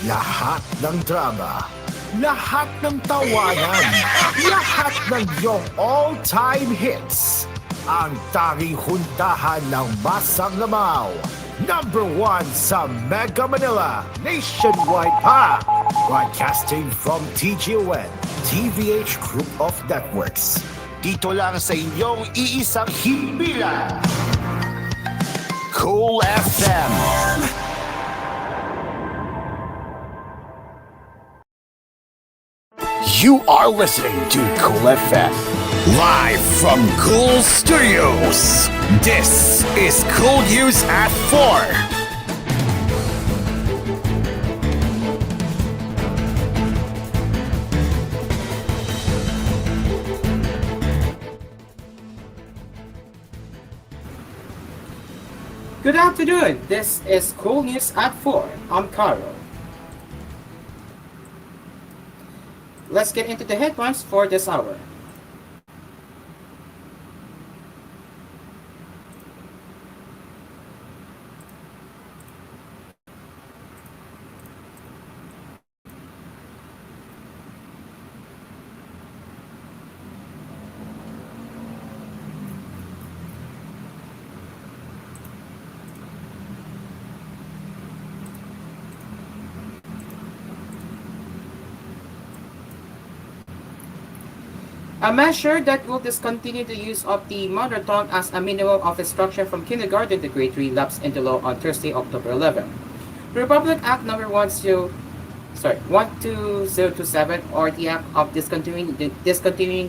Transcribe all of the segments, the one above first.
Lahat ng drama, lahat ng tawanan, lahat ng iyong all-time hits. Ang tanging huntahan ng Masang Lamaw. Number 1 sa Mega Manila, nationwide pa. Broadcasting from TGON, TVH Group of Networks. Dito lang sa inyong iisang himpilan. Cool FM. You are listening to Cool FM. Live from Cool Studios. This is koolNews at 4. Good afternoon. This is Cool News at 4. I'm Carlo. Let's get into the headlines for this hour. A measure that will discontinue the use of the mother tongue as a minimum of instruction from kindergarten to grade 3 lapsed into law on Thursday, October 11. Republic Act No. 12027, or the Act of discontinuing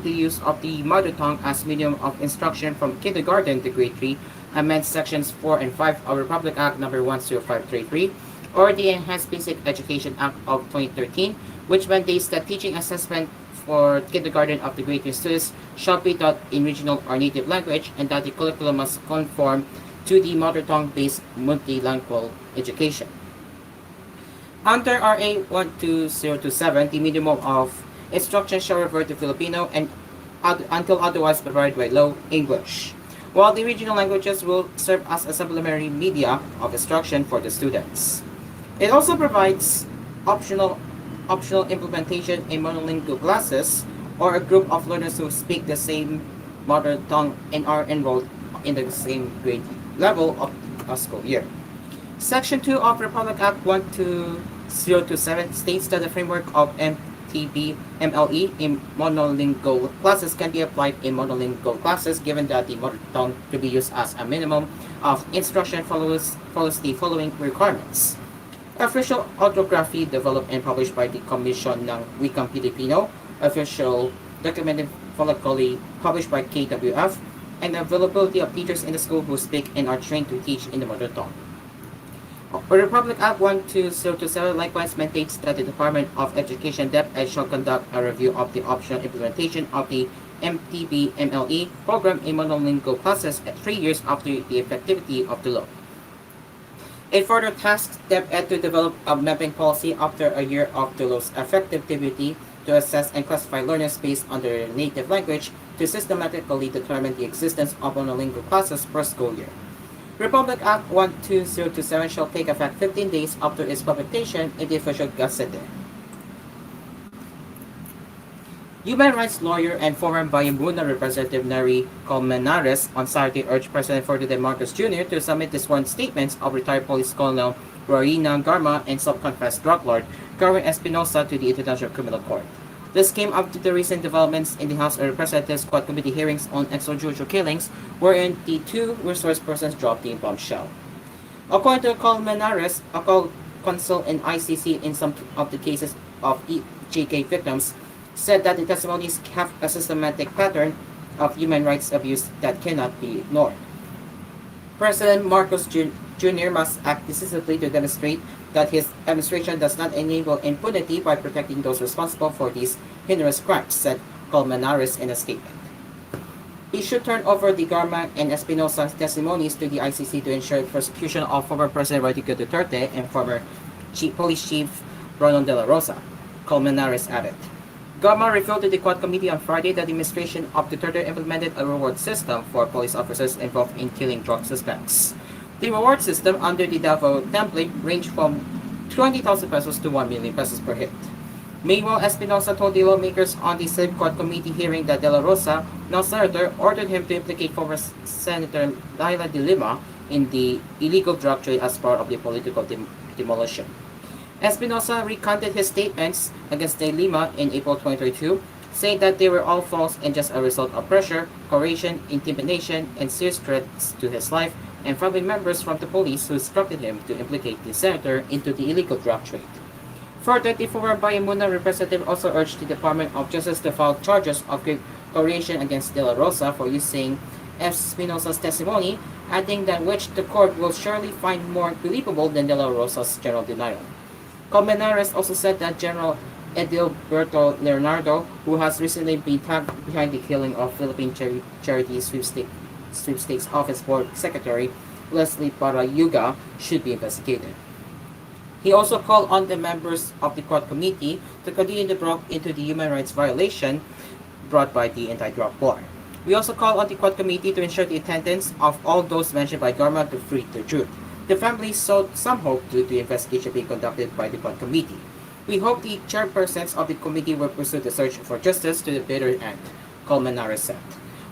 the use of the mother tongue as minimum of instruction from kindergarten to grade 3, amends Sections 4 and 5 of Republic Act No. 10533, or the Enhanced Basic Education Act of 2013, which mandates that teaching assessment for kindergarten of the grade 3 students shall be taught in regional or native language, and that the curriculum must conform to the mother tongue-based multilingual education. Under RA 12027, the minimum of instruction shall revert to Filipino and until otherwise provided by law, English, while the regional languages will serve as a supplementary media of instruction for the students. It also provides optional implementation in monolingual classes or a group of learners who speak the same mother tongue and are enrolled in the same grade level of a school year. Section 2 of Republic Act 12027 states that the framework of MTB-MLE in monolingual classes can be applied in monolingual classes given that the mother tongue to be used as a minimum of instruction follows the following requirements. Official orthography developed and published by the Commission ng Wikang Pilipino, official documented phonetically published by KWF, and availability of teachers in the school who speak and are trained to teach in the mother tongue. Republic Act 12027 likewise mandates that the Department of Education DepEd shall conduct a review of the optional implementation of the MTB-MLE program in monolingual classes at 3 years after the effectivity of the law. It further tasks DepEd to develop a mapping policy after a year of the law's effectivity to assess and classify learners based on their native language to systematically determine the existence of monolingual classes per school year. Republic Act 12027 shall take effect 15 days after its publication in the official Gazette. Human rights lawyer and former Bayambuna Representative Neri Colmenares on Saturday urged President Ferdinand Marcos Jr. to submit the sworn statements of retired Police Colonel Rowena Garma and self-confessed drug lord Carmen Espinosa to the International Criminal Court. This came after the recent developments in the House of Representatives Quad Committee hearings on extrajudicial killings, wherein the two resource persons dropped the bombshell. According to Colmenares, a counsel in ICC in some of the cases of EJK victims, said that the testimonies have a systematic pattern of human rights abuse that cannot be ignored. President Marcos Jr. must act decisively to demonstrate that his administration does not enable impunity by protecting those responsible for these heinous crimes, said Colmenares in a statement. He should turn over the Garma and Espinosa's testimonies to the ICC to ensure prosecution of former President Rodrigo Duterte and former Police Chief Ronald De La Rosa, Colmenares added. Garma revealed to the Quad Committee on Friday that the administration of Duterte implemented a reward system for police officers involved in killing drug suspects. The reward system under the Davao template ranged from 20,000 pesos to 1 million pesos per hit. Meanwhile, Espinosa told the lawmakers on the State Court Committee hearing that De La Rosa, now senator, ordered him to implicate former Senator Laila de Lima in the illegal drug trade as part of the political demolition. Espinosa recanted his statements against de Lima in April 2022, saying that they were all false and just a result of pressure, coercion, intimidation, and serious threats to his life and family members from the police who instructed him to implicate the senator into the illegal drug trade. Further, the former Bayamuna representative also urged the Department of Justice to file charges of coercion against De La Rosa for using Espinosa's testimony, adding that which the court will surely find more believable than De La Rosa's general denial. Colmenares also said that General Edilberto Leonardo, who has recently been tagged behind the killing of Philippine Charity Sweepstakes Office Board Secretary Leslie Parayuga, should be investigated. He also called on the members of the court committee to continue to probe into the human rights violation brought by the anti-drug war. We also call on the court committee to ensure the attendance of all those mentioned by Garma to free the truth. The family showed some hope due to the investigation being conducted by the court committee. We hope the chairpersons of the committee will pursue the search for justice to the bitter end, Colmenares said.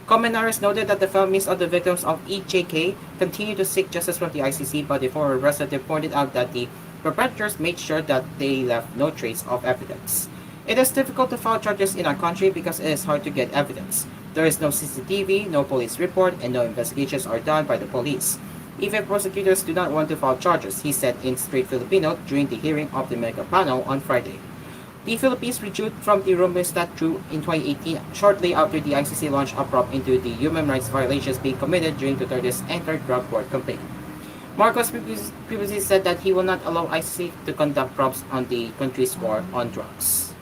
Colmenares noted that the families of the victims of EJK continue to seek justice from the ICC, but the former representative pointed out that the perpetrators made sure that they left no trace of evidence. It is difficult to file charges in our country because it is hard to get evidence. There is no CCTV, no police report, and no investigations are done by the police. Even prosecutors do not want to file charges, he said in straight Filipino during the hearing of the mega panel on Friday. The Philippines withdrew from the Rome Statute in 2018, shortly after the ICC launched a probe into the human rights violations being committed during Duterte's anti-drug war campaign. Marcos previously said that he will not allow ICC to conduct probes on the country's war on drugs.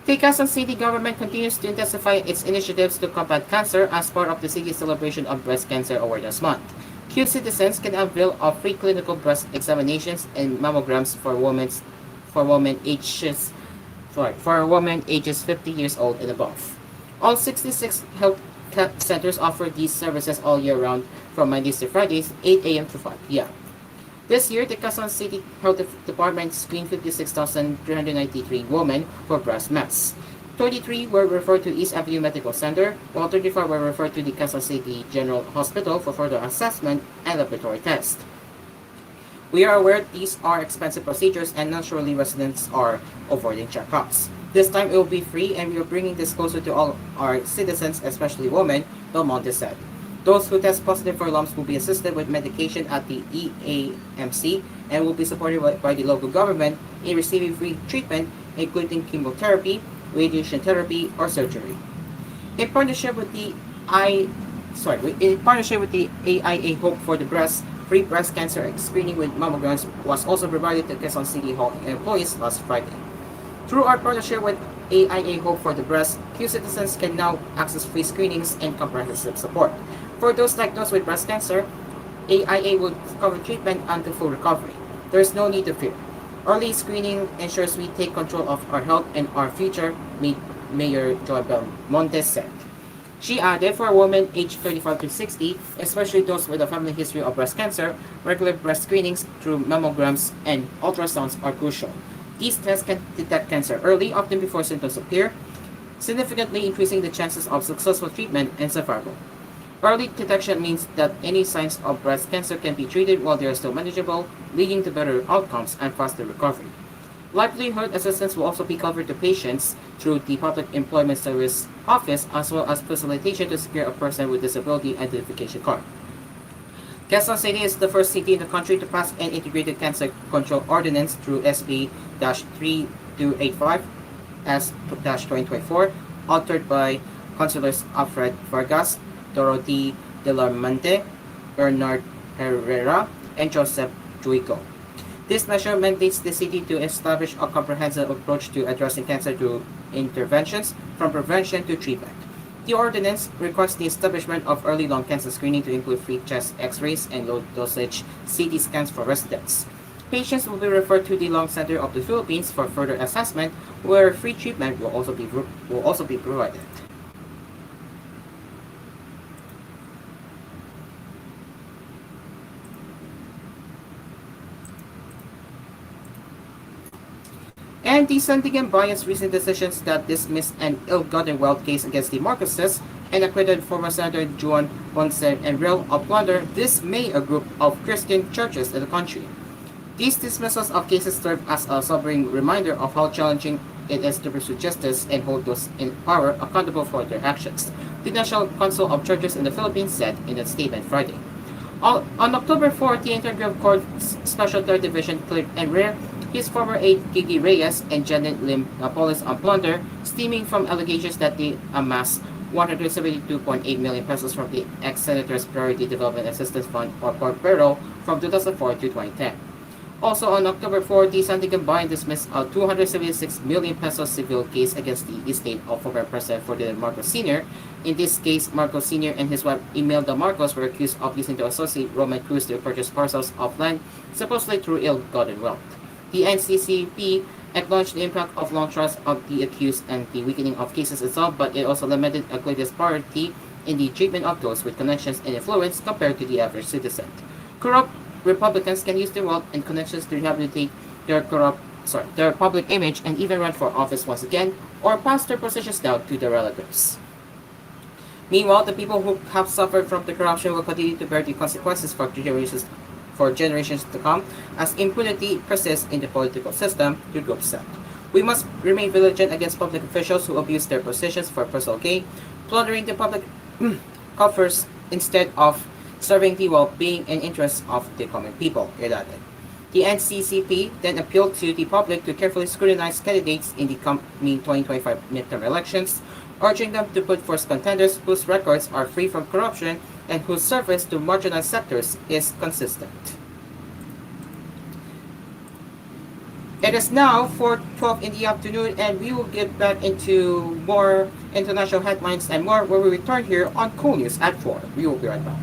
The Quezon City government continues to intensify its initiatives to combat cancer as part of the city's celebration of Breast Cancer Awareness Month. Q citizens can avail of free clinical breast examinations and mammograms for women ages 50 years old and above. All 66 health centers offer these services all year round from Mondays to Fridays, 8 a.m. to 5 p.m. This year, the Quezon City Health Department screened 56,393 women for breast mass. 23 were referred to East Avenue Medical Center, while 35 were referred to the Quezon City General Hospital for further assessment and laboratory tests. We are aware these are expensive procedures and naturally residents are avoiding checkups. This time it will be free and we are bringing this closer to all our citizens, especially women, Belmonte said. Those who test positive for lumps will be assisted with medication at the EAMC and will be supported by the local government in receiving free treatment, including chemotherapy, radiation therapy, or surgery. In partnership with the AIA Hope for the Breast, free breast cancer screening with mammograms was also provided to Quezon City Hall employees last Friday. Through our partnership with AIA Hope for the Breast, Q citizens can now access free screenings and comprehensive support. For those diagnosed with breast cancer, AIA will cover treatment until full recovery. There is no need to fear. Early screening ensures we take control of our health and our future, Mayor Joy Belmonte said. She added, for women aged 35 to 60, especially those with a family history of breast cancer, regular breast screenings through mammograms and ultrasounds are crucial. These tests can detect cancer early, often before symptoms appear, significantly increasing the chances of successful treatment and survival. Early detection means that any signs of breast cancer can be treated while they are still manageable, leading to better outcomes and faster recovery. Livelihood assistance will also be covered to patients through the Public Employment Service Office, as well as facilitation to secure a person with disability identification card. Quezon City is the first city in the country to pass an integrated cancer control ordinance through SB-3285 S-2024, authored by Councilors Alfred Vargas, Dorothy Delarmonte, Bernard Herrera, and Joseph Juico. This measure mandates the city to establish a comprehensive approach to addressing cancer through interventions, from prevention to treatment. The ordinance requires the establishment of early lung cancer screening to include free chest x-rays and low-dosage CT scans for residents. Patients will be referred to the Lung Center of the Philippines for further assessment, where free treatment will also be provided. And the Sandigan Bayan's recent decisions that dismissed an ill-gotten wealth case against the Marcoses and acquitted former Senator Juan Ponce and Real of plunder dismay a group of Christian churches in the country. These dismissals of cases serve as a sobering reminder of how challenging it is to pursue justice and hold those in power accountable for their actions, the National Council of Churches in the Philippines said in a statement Friday. On October 4th, the Integrated Court's Special Third Division cleared and rare his former aide Gigi Reyes and Janet Lim Napolis on plunder, stemming from allegations that they amassed 172.8 million pesos from the ex-senator's Priority Development Assistance Fund or PORPERO from 2004 to 2010. Also on October 4, the Sandigan Bayan dismissed a 276 million pesos civil case against the estate of former President Ferdinand Marcos Sr. In this case, Marcos Sr. and his wife Imelda Marcos were accused of using the associate Roman Cruz to purchase parcels of land supposedly through ill-gotten wealth. The NCCP acknowledged the impact of long trials of the accused and the weakening of cases itself, but it also lamented a great disparity in the treatment of those with connections and influence compared to the average citizen. Corrupt Republicans can use their wealth and connections to rehabilitate their public image and even run for office once again, or pass their positions down to their relatives. Meanwhile, the people who have suffered from the corruption will continue to bear the consequences for generations to come, as impunity persists in the political system, the group said. We must remain vigilant against public officials who abuse their positions for personal gain, plundering the public coffers instead of serving the well-being and interests of the common people, it added. The NCCP then appealed to the public to carefully scrutinize candidates in the coming 2025 midterm elections, urging them to put forth contenders whose records are free from corruption and whose service to marginalized sectors is consistent. It is now 4:12 in the afternoon, and we will get back into more international headlines and more when we return here on koolNews at 4. We will be right back.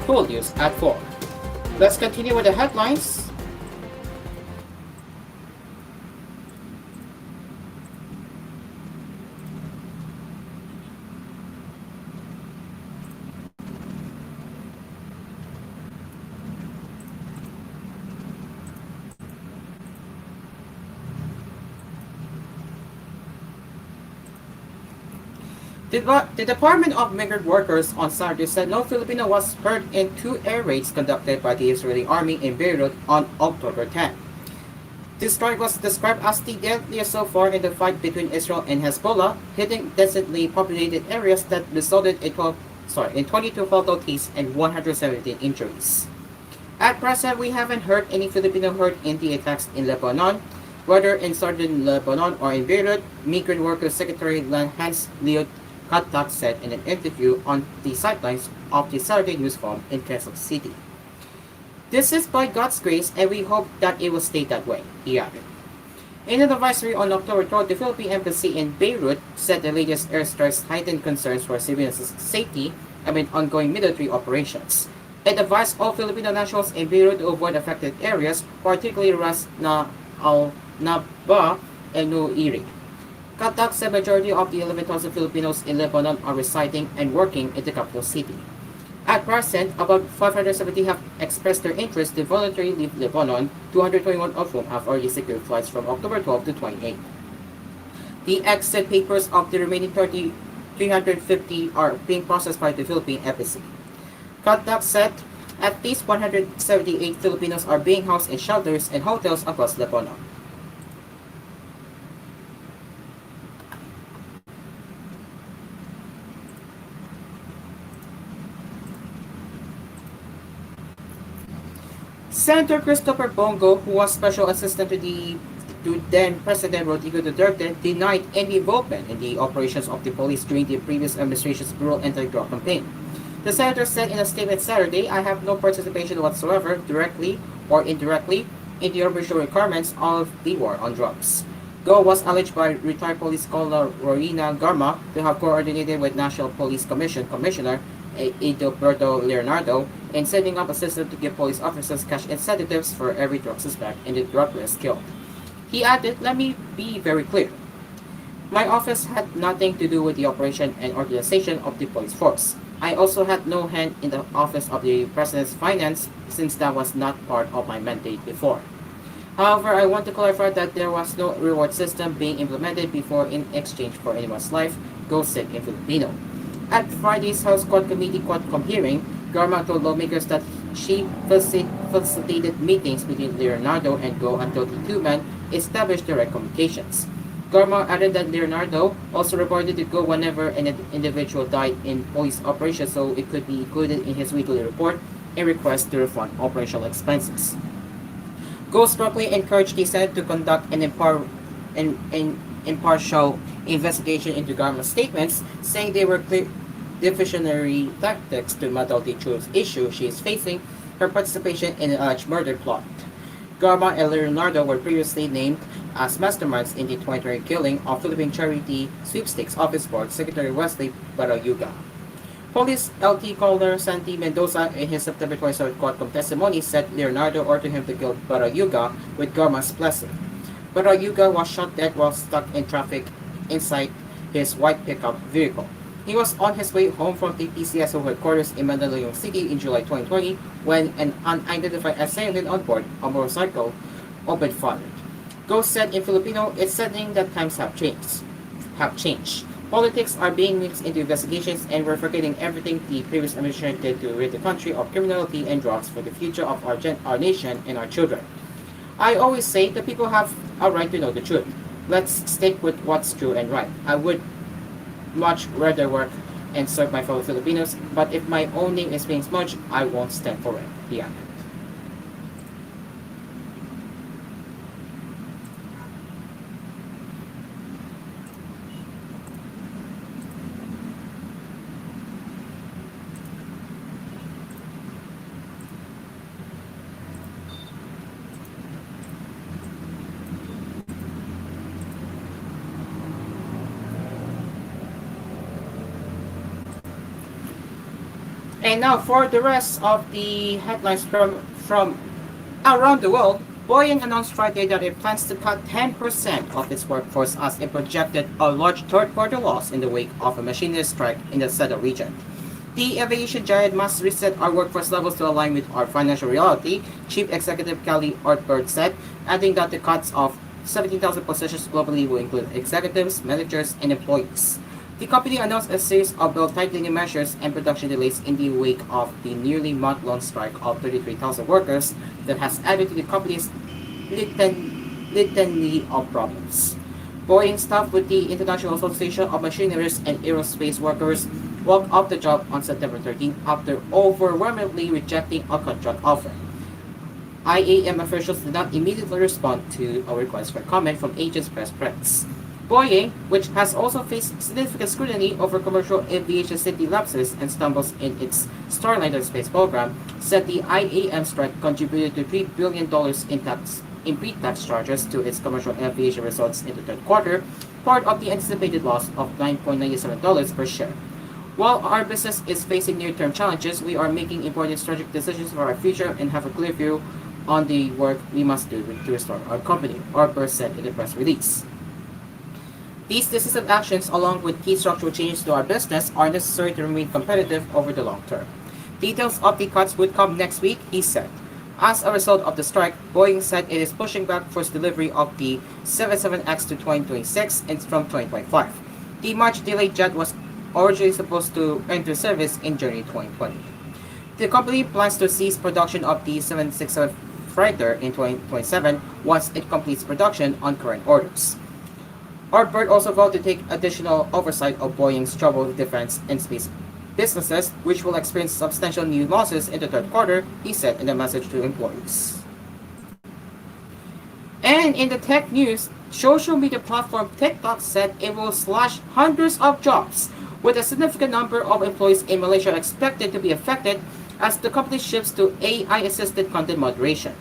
koolNews at 4. Let's continue with the headlines. The Department of Migrant Workers on Saturday said no Filipino was hurt in two air raids conducted by the Israeli army in Beirut on October 10. This strike was described as the deadliest so far in the fight between Israel and Hezbollah, hitting densely populated areas that resulted in 22 fatalities and 117 injuries. At present, we haven't heard any Filipino hurt in the attacks in Lebanon, whether in southern Lebanon or in Beirut, Migrant Workers Secretary Hans Liot Katak said in an interview on the sidelines of the Saturday News Forum in Quezon City. This is by God's grace, and we hope that it will stay that way, he added. In an advisory on October 12, the Philippine Embassy in Beirut said the latest airstrikes heightened concerns for civilians' safety amid ongoing military operations. It advised all Filipino nationals in Beirut to avoid affected areas, particularly Ras Naba and Nuiri. Katak said majority of the 11,000 Filipinos in Lebanon are residing and working in the capital city. At present, about 570 have expressed their interest to voluntarily leave Lebanon, 221 of whom have already secured flights from October 12 to 28. The exit papers of the remaining 350 are being processed by the Philippine Embassy. Katak said at least 178 Filipinos are being housed in shelters and hotels across Lebanon. Senator Christopher Bongo, who was special assistant to then President Rodrigo Duterte, denied any involvement in the operations of the police during the previous administration's brutal anti-drug campaign. The senator said in a statement Saturday, "I have no participation whatsoever, directly or indirectly, in the operational requirements of the war on drugs." Go was alleged by retired police colonel Rowena Garma to have coordinated with National Police Commissioner Edilberto Leonardo in setting up a system to give police officers cash incentives for every drug suspect in the drug list killed. He added, "Let me be very clear. My office had nothing to do with the operation and organization of the police force. I also had no hand in the office of the President's finance since that was not part of my mandate before. However, I want to clarify that there was no reward system being implemented before in exchange for anyone's life," Go said in Filipino. At Friday's House Quad Committee Quadcom hearing, Garma told lawmakers that she facilitated meetings between Leonardo and Go until the two men established direct communications. Garma added that Leonardo also reported to Go whenever an individual died in police operations, so it could be included in his weekly report and request to refund operational expenses. Go strongly encouraged the Senate to conduct an impartial investigation into Garma's statements, saying they were clear diversionary tactics to muddle the truth issue she is facing, her participation in an alleged murder plot. Garma and Leonardo were previously named as masterminds in the 2020 killing of Philippine Charity Sweepstakes Office Board Secretary Wesley Barayuga. Police LT Colonel Santi Mendoza, in his September 27 Quadcom testimony, said Leonardo ordered him to kill Barayuga with Garma's blessing. Barayuga was shot dead while stuck in traffic inside his white pickup vehicle. He was on his way home from the PCSO headquarters in Mandaluyong City in July 2020 when an unidentified assailant on board a motorcycle opened fire. Go said in Filipino, "It's saddening that times have changed. Politics are being mixed into investigations, and we're forgetting everything the previous administration did to rid the country of criminality and drugs for the future of our nation and our children. I always say the people have a right to know the truth. Let's stick with what's true and right. I would much rather work and serve my fellow Filipinos, but if my own name is being smudged, I won't stand for it," he added. And now for the rest of the headlines from around the world, Boeing announced Friday that it plans to cut 10% of its workforce as it projected a large third quarter loss in the wake of a machinist strike in the Seattle region. The aviation giant must reset our workforce levels to align with our financial reality, Chief Executive Kelly Ortberg said, adding that the cuts of 17,000 positions globally will include executives, managers, and employees. The company announced a series of belt-tightening measures and production delays in the wake of the nearly month-long strike of 33,000 workers that has added to the company's litany of problems. Boeing staff with the International Association of Machinerists and Aerospace Workers walked off the job on September 13 after overwhelmingly rejecting a contract offer. IAM officials did not immediately respond to a request for comment from Agents Press Press. Boeing, which has also faced significant scrutiny over commercial aviation safety lapses and stumbles in its Starliner space program, said the IAM strike contributed to $3 billion in pre-tax charges to its commercial aviation results in the third quarter, part of the anticipated loss of $9.97 per share. While our business is facing near-term challenges, we are making important strategic decisions for our future and have a clear view on the work we must do to restore our company, Ortberg said in the press release. These decisive actions, along with key structural changes to our business, are necessary to remain competitive over the long term. Details of the cuts would come next week, he said. As a result of the strike, Boeing said it is pushing back for its delivery of the 77X to 2026 and from 2025. The much delayed jet was originally supposed to enter service in January 2020. The company plans to cease production of the 767 freighter in 2027 once it completes production on current orders. Ortberg also vowed to take additional oversight of Boeing's troubled defense and space businesses, which will experience substantial new losses in the third quarter, he said in a message to employees. And in the tech news, social media platform TikTok said it will slash hundreds of jobs, with a significant number of employees in Malaysia expected to be affected as the company shifts to AI-assisted content moderation.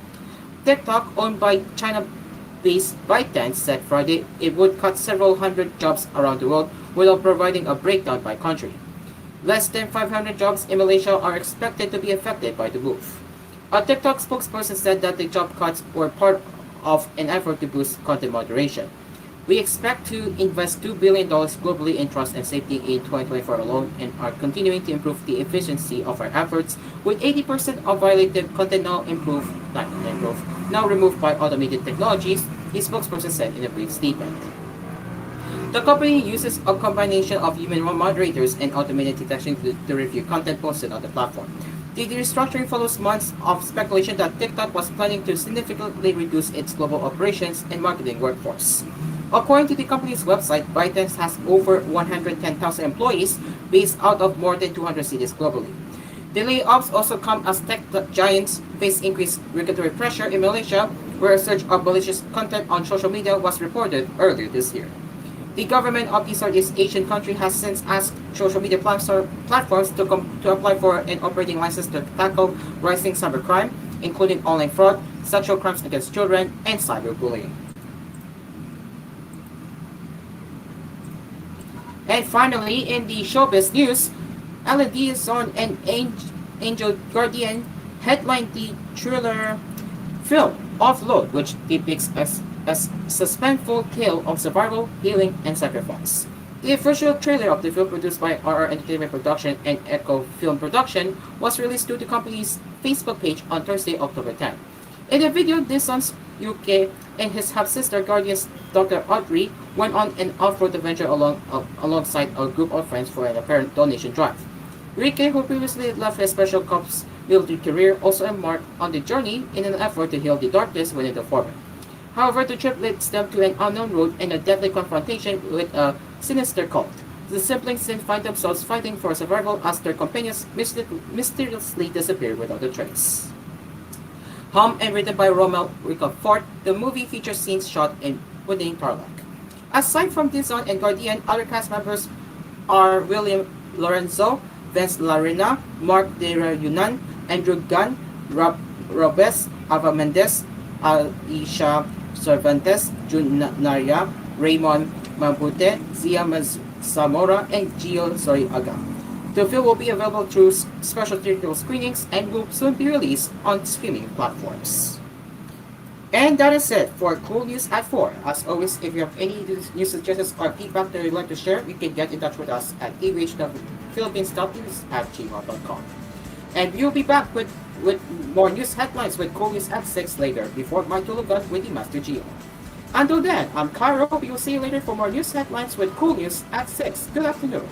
TikTok, owned by China-based ByteDance, said Friday it would cut several hundred jobs around the world without providing a breakdown by country. Less than 500 jobs in Malaysia are expected to be affected by the move. A TikTok spokesperson said that the job cuts were part of an effort to boost content moderation. We expect to invest $2 billion globally in trust and safety in 2024 alone and are continuing to improve the efficiency of our efforts, with 80% of violated content now removed by automated technologies, the spokesperson said in a brief statement. The company uses a combination of human moderators and automated detection to review content posted on the platform. The restructuring follows months of speculation that TikTok was planning to significantly reduce its global operations and marketing workforce. According to the company's website, ByteDance has over 110,000 employees based out of more than 200 cities globally. The layoffs also come as tech giants face increased regulatory pressure in Malaysia, where a surge of malicious content on social media was reported earlier this year. The government of the Southeast Asian country has since asked social media platforms to apply for an operating license to tackle rising cybercrime, including online fraud, sexual crimes against children, and cyberbullying. And finally, in the showbiz news, Ellen Dizon and Angel Guardian headlined the thriller film Offload, which depicts a suspenseful tale of survival, healing, and sacrifice. The official trailer of the film, produced by RR Entertainment Production and Echo Film Production, was released to the company's Facebook page on Thursday, October 10. In the video, Dizon's UK and his half-sister Guardian's Dr. Audrey went on an off-road adventure alongside a group of friends for an apparent donation drive. Ricky, who previously left his special ops military career, also embarked on the journey in an effort to heal the darkness within the foreman. However, the trip leads them to an unknown road and a deadly confrontation with a sinister cult. The siblings soon find themselves fighting for survival as their companions mysteriously disappear without a trace. Helmed and written by Rommel Ricafort, the movie features scenes shot within Tarlac. Aside from Dizon and Guardian, other cast members are William Lorenzo, Vince Larena, Mark De Yunan, Andrew Gunn, Robes, Ava Mendez, Alicia Cervantes, Jun Naria, Raymond Mabute, Zia Zamora, and Gio Soriaga. The film will be available through special theatrical screenings and will soon be released on streaming platforms. And that is it for Cool News at 4. As always, if you have any news suggestions or feedback that you'd like to share, you can get in touch with us at tvhphilippines.news@gmail.com. And we'll be back with more news headlines with Cool News at 6 later, before my tulugan with the Master Gio. Until then, I'm Cairo. We will see you later for more news headlines with Cool News at 6. Good afternoon.